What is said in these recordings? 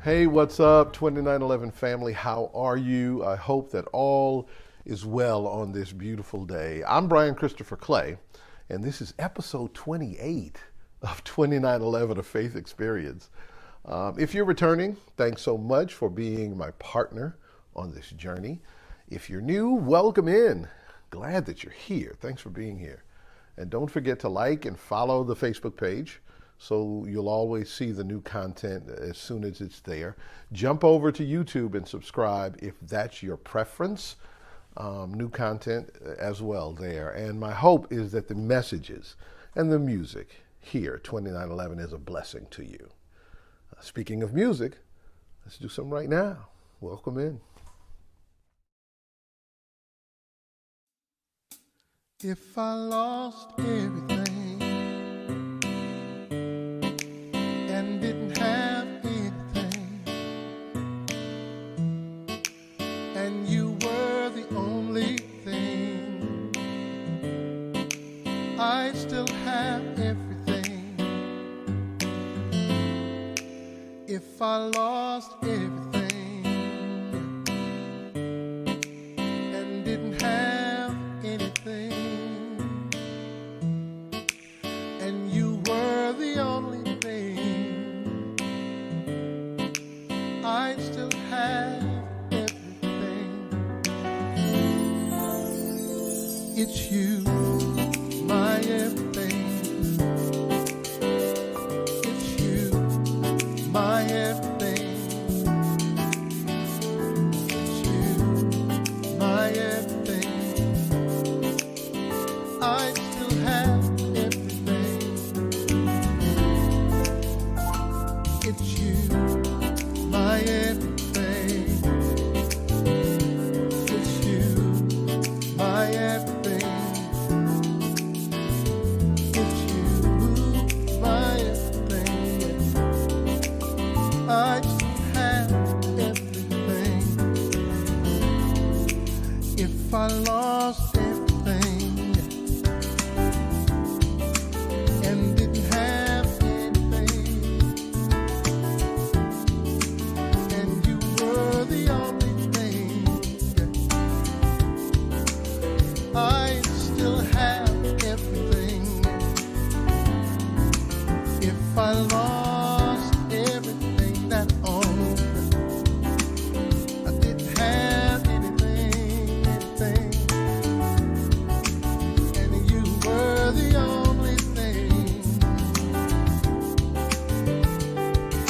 Hey, what's up, 2911 family? How are you? I hope that all is well on this beautiful day. I'm Brian Christopher Clay, and this is episode 28 of 2911, A Faith Experience. If you're returning, thanks so much for being my partner on this journey. If you're new, welcome in. Glad that you're here. Thanks for being here. And don't forget to like and follow the Facebook page, so you'll always see the new content as soon as it's there. Jump over to YouTube and subscribe if that's your preference. New content as well there. And my hope is that the messages and the music here, 2911, is a blessing to you. Speaking of music, let's do some right now. Welcome in. If I lost everything and didn't have anything, and you were the only thing, I still have everything. If I lost everything and didn't have anything, and you were the only thing, I still have everything. It's you, my everything. It's you, my everything. It's you, my everything. I still have everything. It's you, my everything. It's you, my everything. It's you, my everything. I still have everything. If I lost everything and didn't have anything, and you were the only thing, I still have everything. If I lost everything that owned, I didn't have anything, and you were the only thing,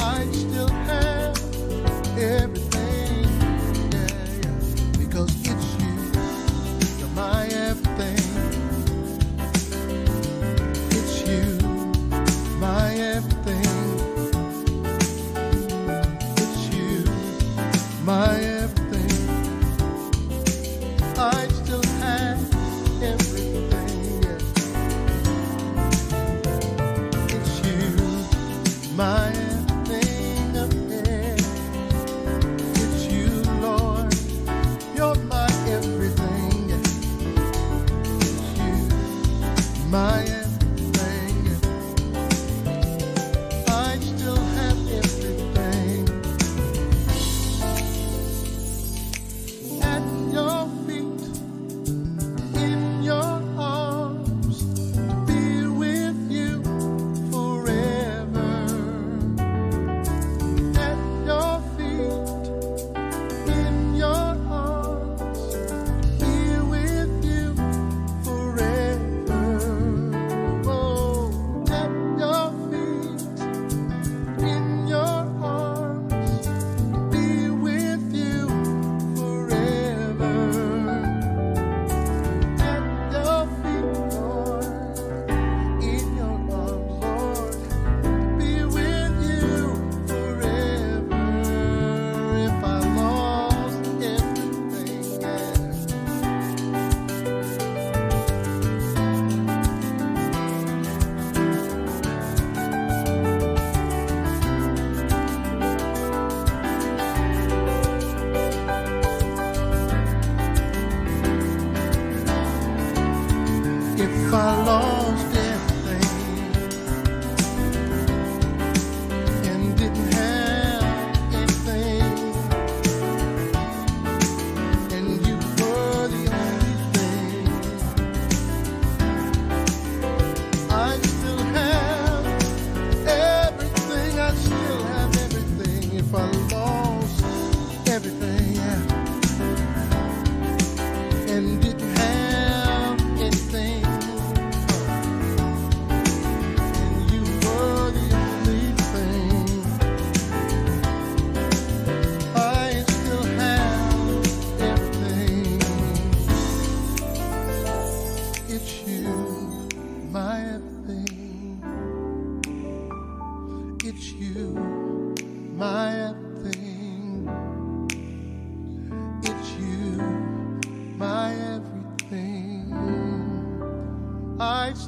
I still have everything, yeah, because it's you, you're my everything. It's you, my everything. It's you, my everything. I still have everything, yeah. It's you, my everything, yeah. It's you, Lord, you're my everything, yeah. It's you, my everything. I still have everything. At your feet, in your arms, be with you forever. At your feet, in your arms, be with you forever. Oh, at your feet, in your arms, be with you forever. At your feet, Lord, in your arms, Lord, be with you forever. If I lost everything, if I lost everything and didn't have anything,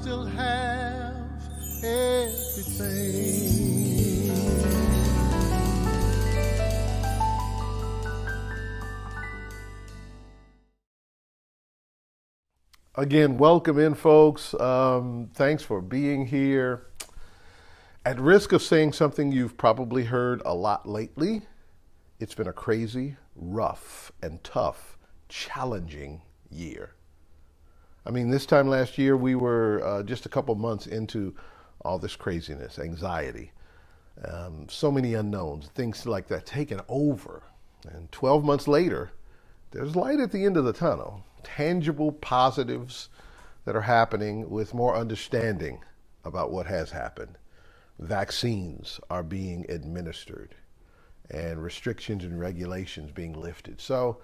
still have everything. Again, welcome in, folks. Thanks for being here. At risk of saying something you've probably heard a lot lately, it's been a crazy, rough, and tough, challenging year. I mean, this time last year, we were just a couple months into all this craziness, anxiety, so many unknowns, things like that taking over. And 12 months later, there's light at the end of the tunnel. Tangible positives that are happening with more understanding about what has happened. Vaccines are being administered and restrictions and regulations being lifted. So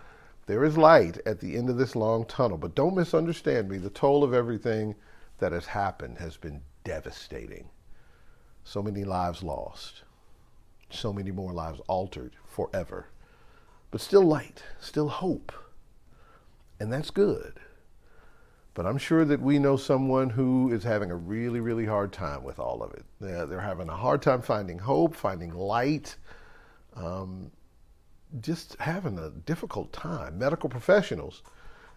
there is light at the end of this long tunnel, but don't misunderstand me. The toll of everything that has happened has been devastating. So many lives lost, so many more lives altered forever, but still light, still hope. And that's good. But I'm sure that we know someone who is having a really, really hard time with all of it. They're having a hard time finding hope, finding light, just having a difficult time. Medical professionals,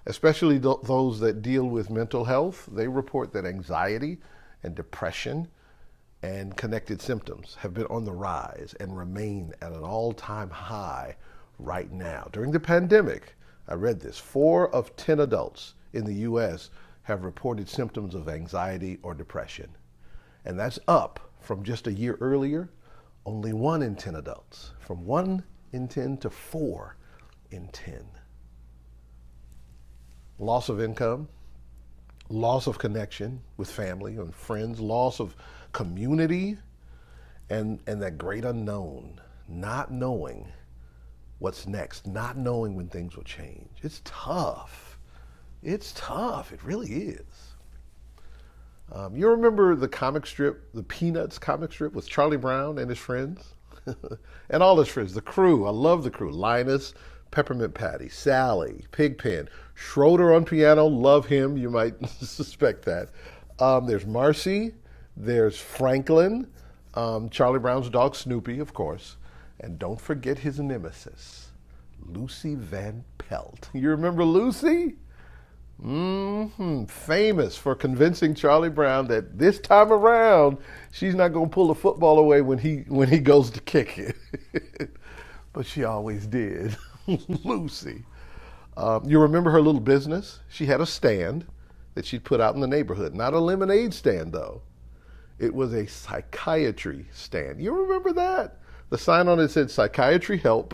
especially those that deal with mental health, they report that anxiety and depression and connected symptoms have been on the rise and remain at an all-time high right now. During the pandemic, I read this, 4 of 10 adults in the U.S. have reported symptoms of anxiety or depression. And that's up from just a year earlier, only 1 in 10 adults, from 1 in 10 to 4 in 10. Loss of income, loss of connection with family and friends, loss of community, and that great unknown, not knowing what's next, not knowing when things will change. It's tough. It's tough. It really is. You remember the comic strip, the Peanuts comic strip with Charlie Brown and his friends? And all his friends, the crew. I love the crew. Linus, Peppermint Patty, Sally, Pigpen, Schroeder on piano. Love him. You might suspect that. There's Marcy. There's Franklin. Charlie Brown's dog Snoopy, of course. And don't forget his nemesis, Lucy Van Pelt. You remember Lucy? Famous for convincing Charlie Brown that this time around, she's not going to pull the football away when he goes to kick it. But she always did. Lucy. You remember her little business? She had a stand that she'd put out in the neighborhood. Not a lemonade stand, though. It was a psychiatry stand. You remember that? The sign on it said, "Psychiatry help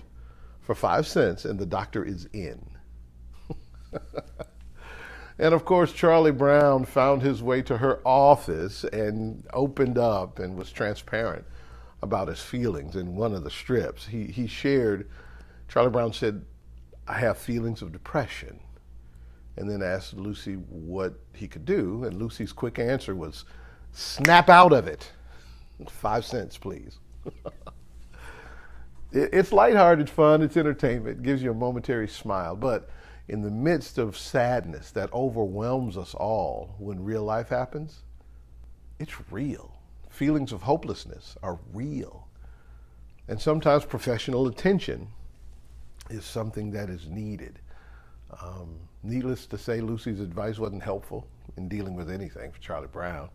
for 5 cents, and the doctor is in." And of course, Charlie Brown found his way to her office and opened up and was transparent about his feelings in one of the strips. He shared, Charlie Brown said, "I have feelings of depression," and then asked Lucy what he could do. And Lucy's quick answer was, "Snap out of it. 5 cents, please." It's lighthearted fun, it's entertainment, it gives you a momentary smile, but in the midst of sadness that overwhelms us all when real life happens, it's real. Feelings of hopelessness are real. And sometimes professional attention is something that is needed. Needless to say, Lucy's advice wasn't helpful in dealing with anything for Charlie Brown.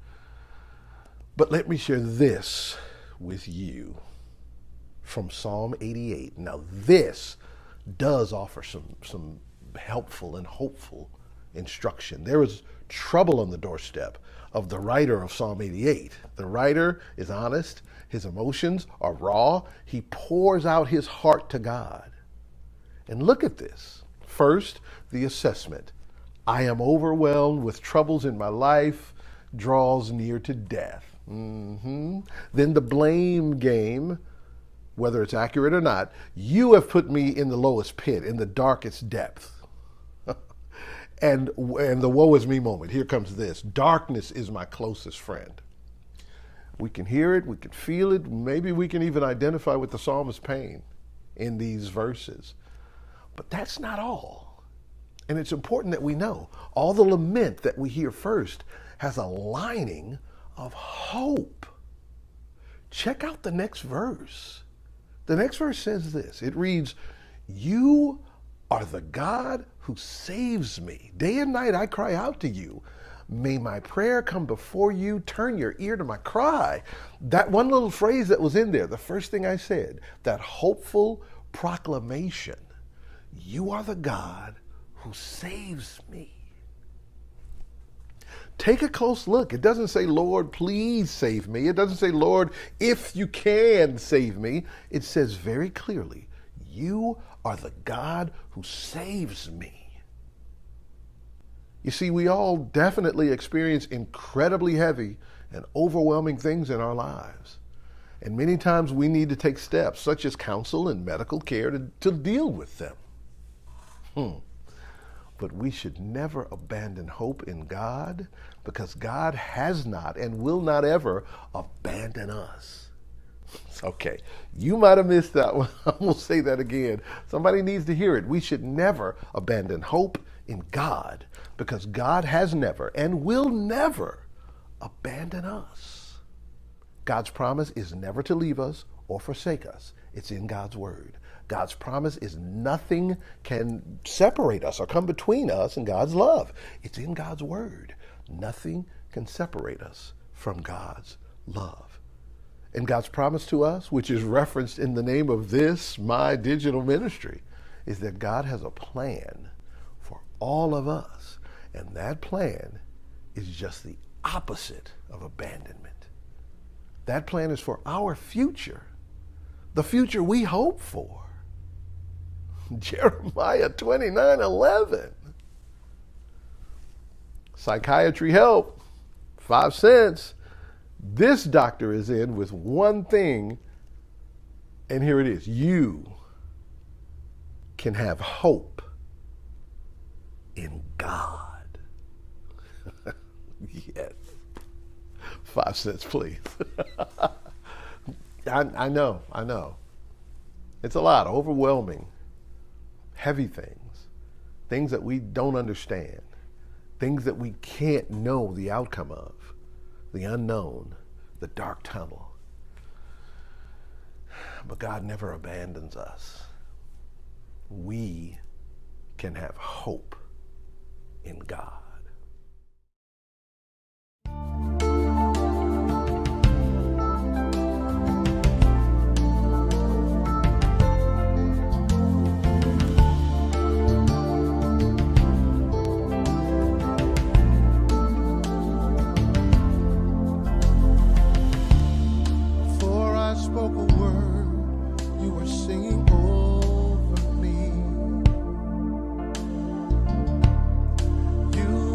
But let me share this with you from Psalm 88. Now this does offer some helpful and hopeful instruction. There is trouble on the doorstep of the writer of Psalm 88. The writer is honest. His emotions are raw. He pours out his heart to God. And look at this. First, the assessment. I am overwhelmed with troubles in my life, draws near to death. Then the blame game, whether it's accurate or not, you have put me in the lowest pit, in the darkest depth. and the woe is me moment, here comes this. Darkness is my closest friend. We can hear it, we can feel it, maybe we can even identify with the psalmist's pain in these verses. But that's not all. And it's important that we know all the lament that we hear first has a lining of hope. Check out the next verse. The next verse says this. It reads, "You are the God who saves me. Day and night I cry out to you. May my prayer come before you. Turn your ear to my cry." That one little phrase that was in there, the first thing I said, that hopeful proclamation. You are the God who saves me. Take a close look. It doesn't say, "Lord, please save me." It doesn't say, "Lord, if you can save me." It says very clearly, you are the God who saves me. You see, we all definitely experience incredibly heavy and overwhelming things in our lives. And many times we need to take steps such as counsel and medical care to deal with them. But we should never abandon hope in God, because God has not and will not ever abandon us. Okay, you might have missed that one. I'm going to say that again. Somebody needs to hear it. We should never abandon hope in God, because God has never and will never abandon us. God's promise is never to leave us or forsake us. It's in God's word. God's promise is nothing can separate us or come between us and God's love. It's in God's word. Nothing can separate us from God's love. And God's promise to us, which is referenced in the name of this, my digital ministry, is that God has a plan for all of us. And that plan is just the opposite of abandonment. That plan is for our future, the future we hope for. Jeremiah 29:11. Psychiatry help, 5 cents. This doctor is in with one thing, and here it is. You can have hope in God. Yes. 5 cents, please. I know. It's a lot, overwhelming, heavy things that we don't understand, things that we can't know the outcome of, the unknown, the dark tunnel. But God never abandons us. We can have hope in God. Spoke a word, you were singing over me. You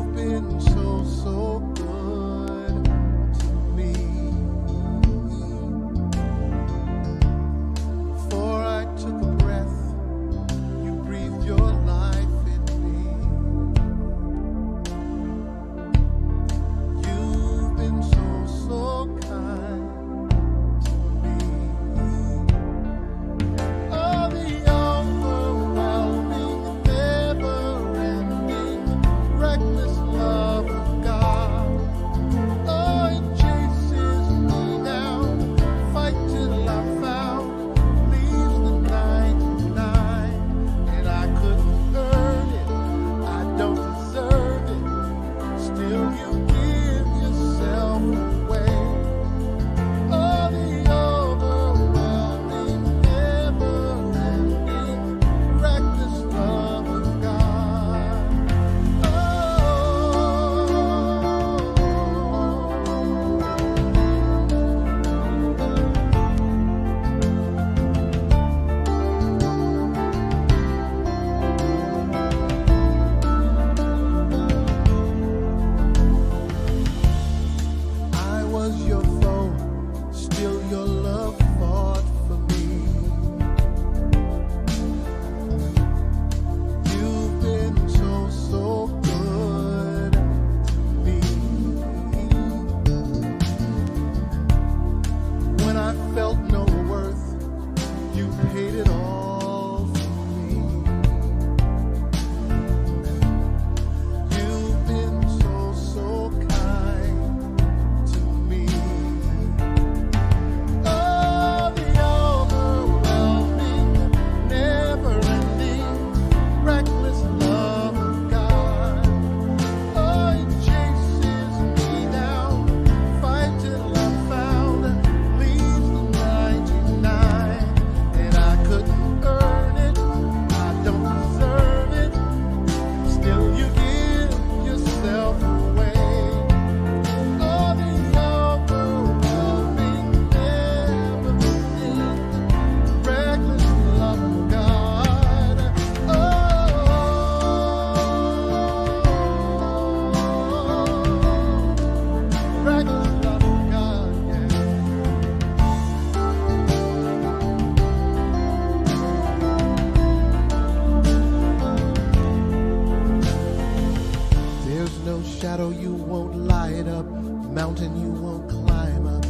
light up, mountain you won't climb up,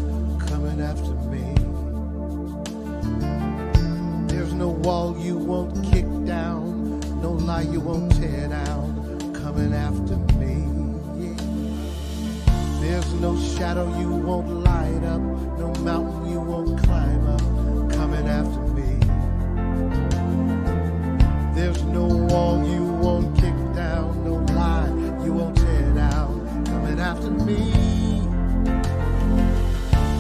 coming after me. There's no wall you won't kick down, no lie you won't tear down, coming after me. There's no shadow you won't light up, no mountain you won't climb up, coming after me. There's no wall you won't kick down, no lie you won't tear down, coming after me.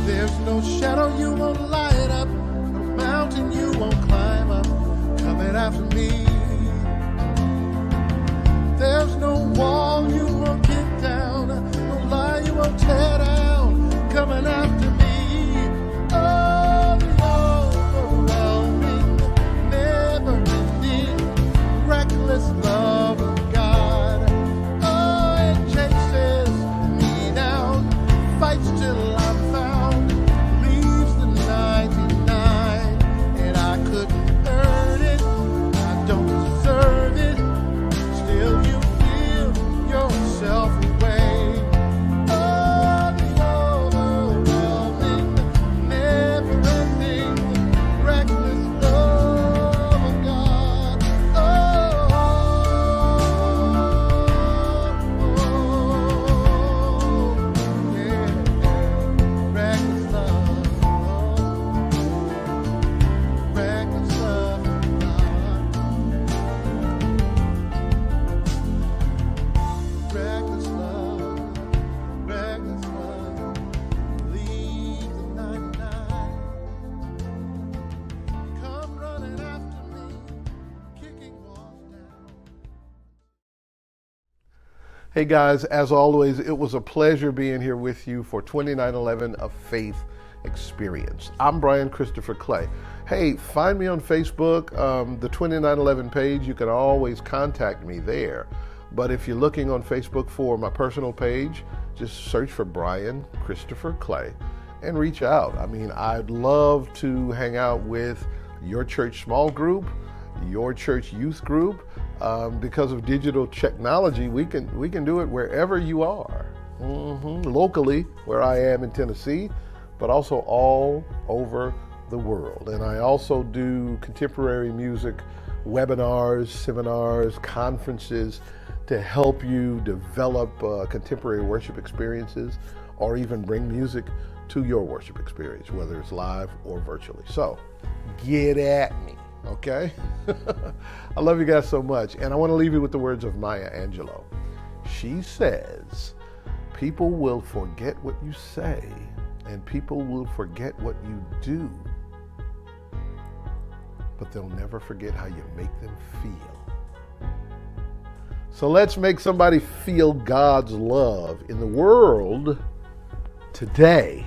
There's no shadow you won't light up, no mountain you won't climb up, coming after me. There's no wall you won't kick down, no lie you won't tear down, coming after me. Oh, the overwhelming, never-ending, reckless love of God. Oh, it chases me down, fights till I'm found, leaves the 99, and I couldn't earn it, I don't deserve it. Still you feel yourself away. Oh, the overwhelming, never-ending, reckless love of God. Yeah, reckless love, reckless love of God. Reckless love, leave the 99. Come running after me, kicking walls down. Hey guys, as always, it was a pleasure being here with you for 2911 of Faith Experience. I'm Brian Christopher Clay. Hey, find me on Facebook, the 2911 page. You can always contact me there. But if you're looking on Facebook for my personal page, just search for Brian Christopher Clay and reach out. I mean, I'd love to hang out with your church small group, your church youth group. Because of digital technology, we can do it wherever you are. Locally, where I am in Tennessee, but also all over the world. And I also do contemporary music webinars, seminars, conferences to help you develop contemporary worship experiences, or even bring music to your worship experience, whether it's live or virtually. So get at me, okay? I love you guys so much. And I want to leave you with the words of Maya Angelou. She says, people will forget what you say, and people will forget what you do, but they'll never forget how you make them feel. So let's make somebody feel God's love in the world today.